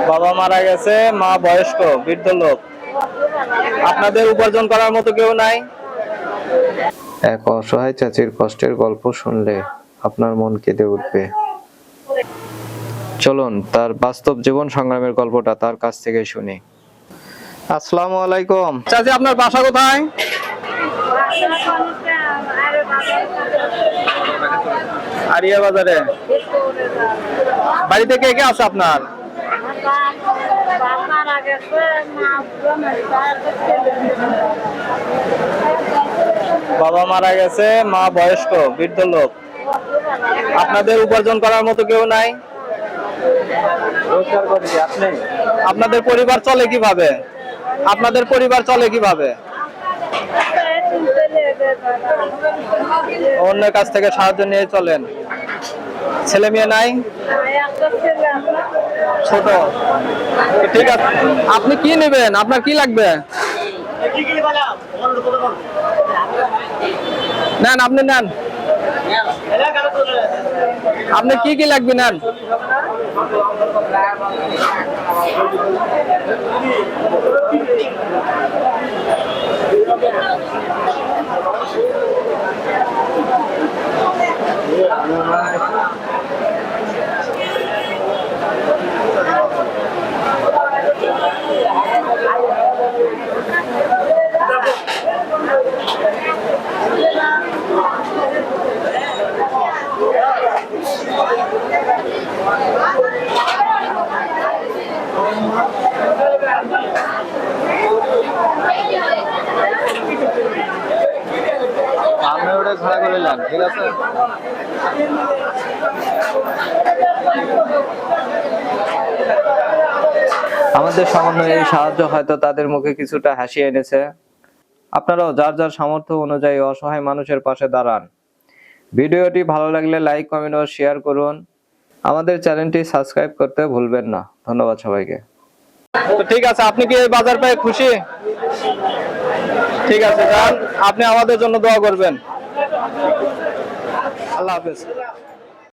বাবা মারা গেছে, মা বয়স্ক বৃদ্ধ লোক। আপনাদের উপার্জন করার মতো কেউ নাই? এক অসহায় চাচির কষ্টের গল্প শুনলে আপনার মন কেঁদে উঠবে। চলুন তার বাস্তব জীবন সংগ্রামের গল্পটা তার কাছ থেকে শুনি। আসসালামু আলাইকুম। চাচি, আপনার বাসা কোথায়? আরিয়া বাজারে। বাড়িতে কে কে আছে আপনার? বাবা মারা গেছে, মা বয়স্ক বৃদ্ধ লোক। আপনাদের উপার্জন করার মতো কেউ নাই? আপনাদের পরিবার চলে কিভাবে? আপনাদের পরিবার চলে কিভাবে? অন্যের কাছ থেকে সাহায্য নিয়ে চলেন। ছেলে মেয়ে নাই? ছোট। ঠিক আছে, আপনি কি নেবেন? আপনার কি লাগবে? নেন, আপনি নেন। আপনি কি কি লাগবে নেন। আমি ওটা ঘোরা করে নিলাম, ঠিক আছে? আমাদের সামান্য এই সাহায্য হয়তো তাদের মুখে কিছুটা হাসি এনেছে। আপনারাও যার যার সামর্থ্য অনুযায়ী অসহায় মানুষের পাশে দাঁড়ান। ভিডিওটি ভালো লাগলে লাইক, কমেন্ট ও শেয়ার করুন। আমাদের চ্যানেলটি সাবস্ক্রাইব করতে ভুলবেন না। ধন্যবাদ সবাইকে। তো ঠিক আছে, আপনি কি এই বাজার পেয়ে খুশি? ঠিক আছে, যান, আপনি আমাদের জন্য দোয়া করবেন। আল্লাহ হাফেজ।